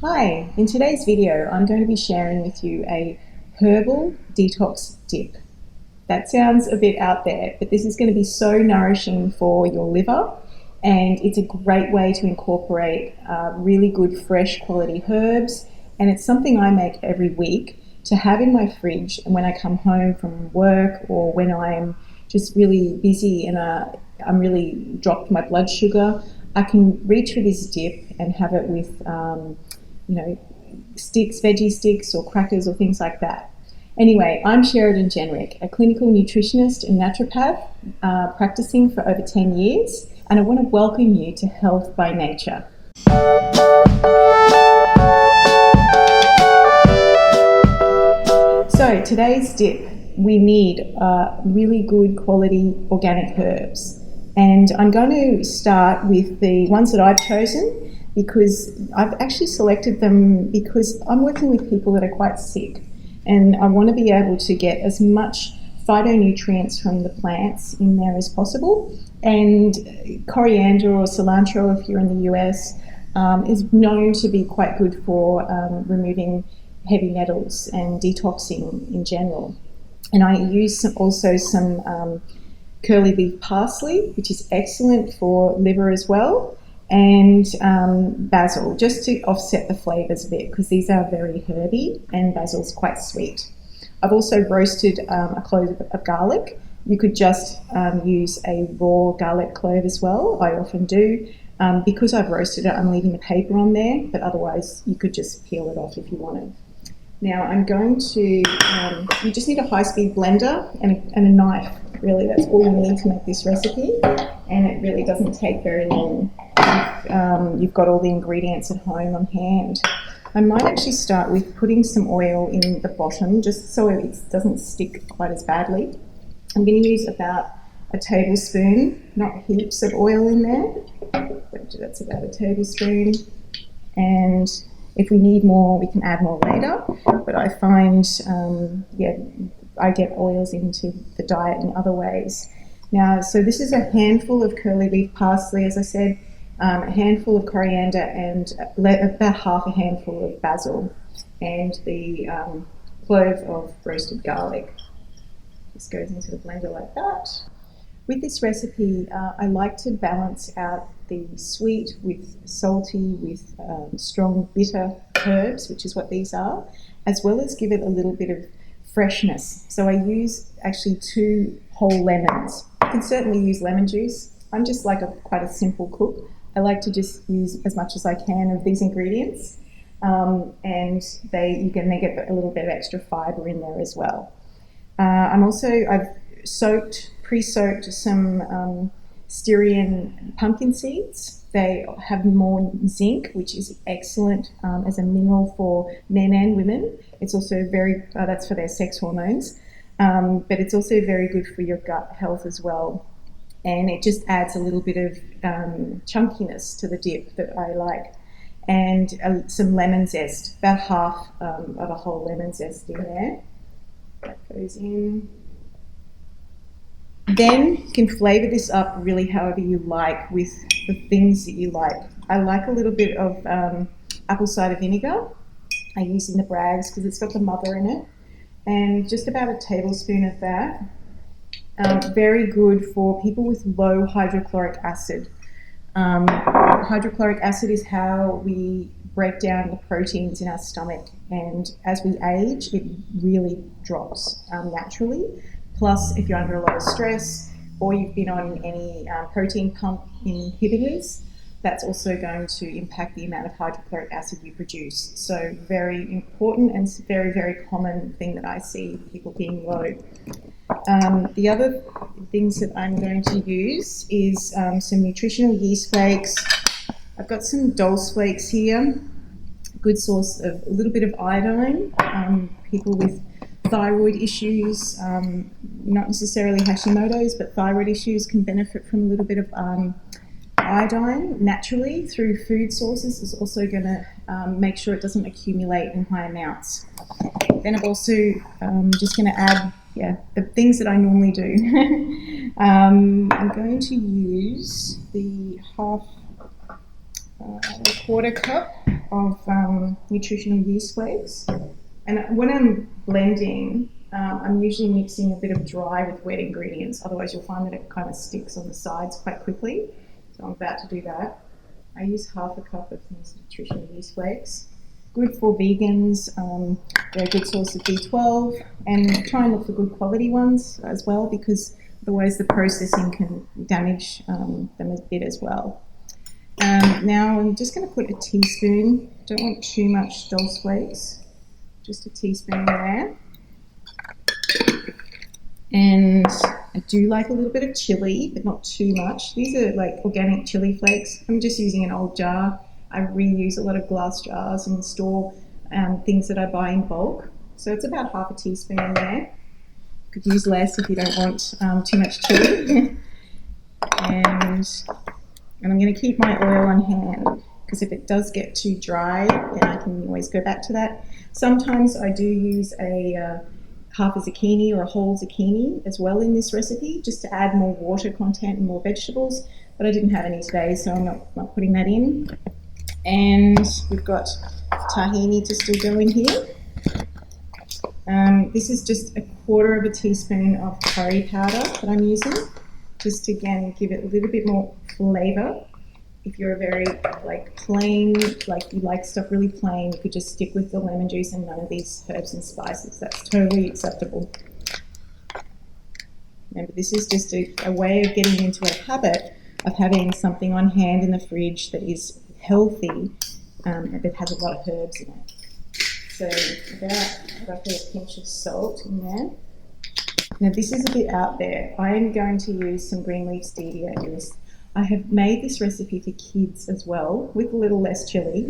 Hi, in today's video I'm going to be sharing with you a herbal detox dip. That sounds a bit out there, but this is going to be so nourishing for your liver, and it's a great way to incorporate really good fresh quality herbs, and it's something I make every week to have in my fridge when I come home from work or when I'm just really busy and I'm really dropped my blood sugar. I can reach for this dip and have it with sticks, veggie sticks or crackers or things like that. Anyway, I'm Sheridan Genrich, a clinical nutritionist and naturopath practicing for over 10 years, and I want to welcome you to Health by Nature. So today's dip, we need really good quality organic herbs, and I'm going to start with the ones that I've chosen because I've actually selected them because I'm working with people that are quite sick, and I want to be able to get as much phytonutrients from the plants in there as possible. And coriander or cilantro, if you're in the US, is known to be quite good for removing heavy metals and detoxing in general. And I use some curly leaf parsley, which is excellent for liver as well, and basil, just to offset the flavours a bit, because these are very herby and basil's quite sweet. I've also roasted a clove of garlic. You could just use a raw garlic clove as well. I often do. Because I've roasted it, I'm leaving the paper on there, but otherwise you could just peel it off if you wanted. Now I'm going to, you just need a high-speed blender and a knife, really. That's all you need to make this recipe, and it really doesn't take very long if you've got all the ingredients at home on hand. I might actually start with putting some oil in the bottom just so it doesn't stick quite as badly. I'm going to use about a tablespoon, not heaps of oil in there. That's about a tablespoon, and if we need more, we can add more later, but I find, I get oils into the diet in other ways. Now, so this is a handful of curly leaf parsley, as I said, a handful of coriander, and about half a handful of basil, and the clove of roasted garlic. This goes into the blender like that. With this recipe, I like to balance out the sweet with salty, with strong bitter herbs, which is what these are, as well as give it a little bit of freshness. So I use actually 2 whole lemons. You can certainly use lemon juice. I'm just like quite a simple cook. I like to just use as much as I can of these ingredients, and you can get a little bit of extra fibre in there as well. I've pre-soaked some Styrian pumpkin seeds. They have more zinc, which is excellent as a mineral for men and women. It's also that's for their sex hormones, but it's also very good for your gut health as well. And it just adds a little bit of chunkiness to the dip that I like. And some lemon zest, about half of a whole lemon zest in there. That goes in. Then you can flavour this up really however you like with the things that you like. I like a little bit of apple cider vinegar. I use in the Brags because it's got the mother in it, and just about a tablespoon of that. Very good for people with low hydrochloric acid. Hydrochloric acid is how we break down the proteins in our stomach, and as we age, it really drops naturally. Plus, if you're under a lot of stress or you've been on any protein pump inhibitors, that's also going to impact the amount of hydrochloric acid you produce. So very important and very, very common thing that I see people being low. The other things that I'm going to use is some nutritional yeast flakes. I've got some Dulse flakes here, good source of a little bit of iodine. People with thyroid issues, not necessarily Hashimoto's, but thyroid issues can benefit from a little bit of iodine naturally through food sources. Is also going to make sure it doesn't accumulate in high amounts. Then I'm also just going to add the things that I normally do. I'm going to use the quarter cup of nutritional yeast flakes. And when I'm blending, I'm usually mixing a bit of dry with wet ingredients. Otherwise, you'll find that it kind of sticks on the sides quite quickly. So I'm about to do that. I use half a cup of these nutritional yeast flakes. Good for vegans. They're a good source of B12, and try and look for good quality ones as well, because otherwise the processing can damage them a bit as well. Now I'm just going to put a teaspoon. Don't want too much Dulse flakes. Just a teaspoon there. And I do like a little bit of chili, but not too much. These are like organic chili flakes. I'm just using an old jar. I reuse a lot of glass jars and store things that I buy in bulk. So it's about half a teaspoon in there. Could use less if you don't want too much chili. and I'm going to keep my oil on hand, because if it does get too dry, then I can always go back to that. Sometimes I do use a half a zucchini or a whole zucchini as well in this recipe, just to add more water content and more vegetables, but I didn't have any today, so I'm not putting that in. And we've got tahini to still go in here. This is just a quarter of a teaspoon of curry powder that I'm using, just to again give it a little bit more flavour. If you're a very plain, you like stuff really plain, you could just stick with the lemon juice and none of these herbs and spices. That's totally acceptable. Remember, this is just a way of getting into a habit of having something on hand in the fridge that is healthy, and that has a lot of herbs in it. So about roughly a pinch of salt in there. Now this is a bit out there. I am going to use some green leaf stevia in this. I have made this recipe for kids as well, with a little less chili,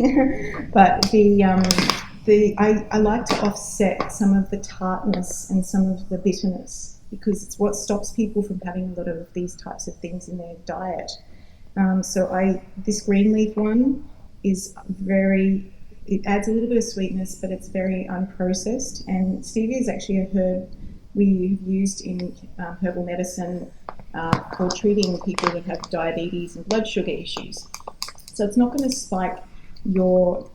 but I like to offset some of the tartness and some of the bitterness, because it's what stops people from having a lot of these types of things in their diet. So this green leaf one is it adds a little bit of sweetness, but it's very unprocessed, and stevia is actually a herb we've used in herbal medicine for treating people that have diabetes and blood sugar issues. So it's not going to spike your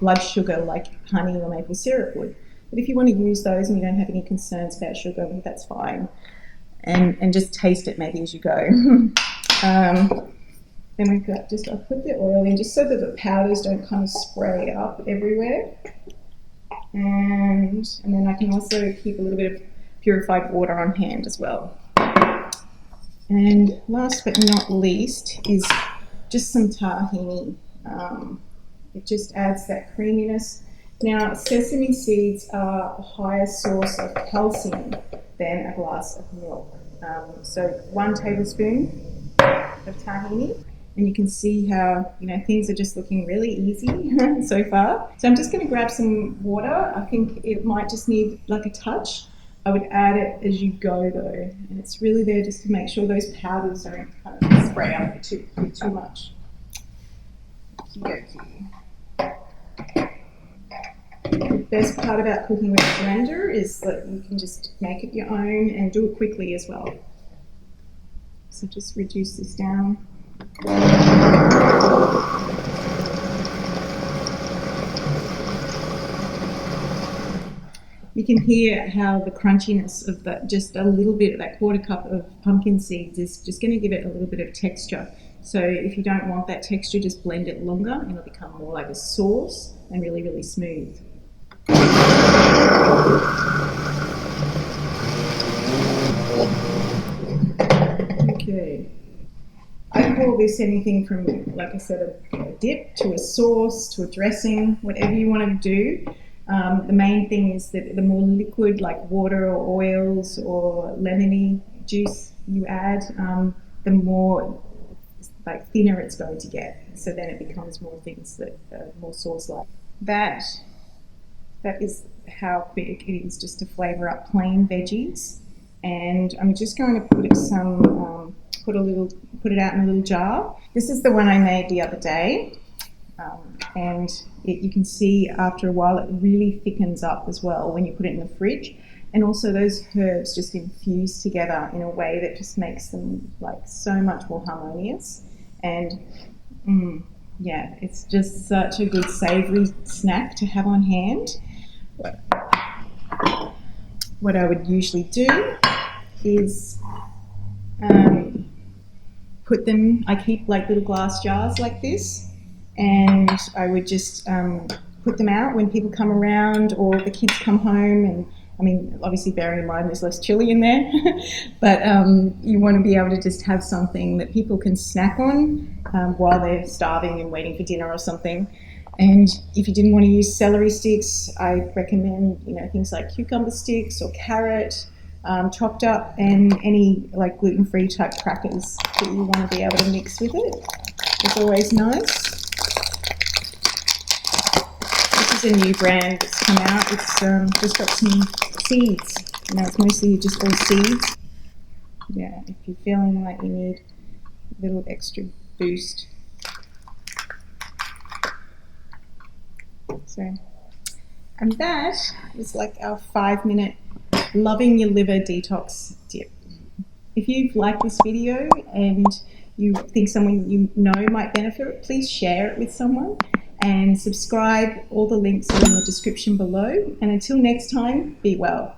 blood sugar like honey or maple syrup would. But if you want to use those and you don't have any concerns about sugar, that's fine. And just taste it maybe as you go. Then we've got I'll put the oil in just so that the powders don't kind of spray up everywhere. And then I can also keep a little bit of purified water on hand as well. And last but not least is just some tahini. It just adds that creaminess. Now, sesame seeds are a higher source of calcium than a glass of milk. So 1 tablespoon of tahini. And you can see how, things are just looking really easy so far. So I'm just going to grab some water. I think it might just need like a touch. I would add it as you go though. And it's really there just to make sure those powders don't kind of spray up too much. The best part about cooking with a blender is that you can just make it your own and do it quickly as well. So just reduce this down. You can hear how the crunchiness of just a little bit of that quarter cup of pumpkin seeds is just going to give it a little bit of texture. So if you don't want that texture, just blend it longer and it'll become more like a sauce and really, really smooth. Okay. I call this anything from, like I said, a dip to a sauce to a dressing, whatever you want to do. The main thing is that the more liquid, like water or oils or lemony juice you add, the more thinner it's going to get. So then it becomes more things that are more sauce-like. That is how quick it is just to flavour up plain veggies. And I'm just going to put it out in a little jar. This is the one I made the other day. And you can see after a while it really thickens up as well when you put it in the fridge. And also those herbs just infuse together in a way that just makes them so much more harmonious. And Yeah, it's just such a good savoury snack to have on hand. What I would usually do is put them, I keep like little glass jars like this, and I would just put them out when people come around or the kids come home. And I mean, obviously bearing in mind there's less chili in there, but you want to be able to just have something that people can snack on while they're starving and waiting for dinner or something. And if you didn't want to use celery sticks, I recommend, you know, things like cucumber sticks or carrot, chopped up, and any like gluten-free type crackers that you want to be able to mix with it. It's always nice. This is a new brand that's come out. It's just got some seeds. You know, it's mostly just all seeds. Yeah, if you're feeling like you need a little extra boost. So, and that is like our 5-minute loving your liver detox dip. If you've liked this video and you think someone you know might benefit, please share it with someone and subscribe. All the links are in the description below. And until next time, be well.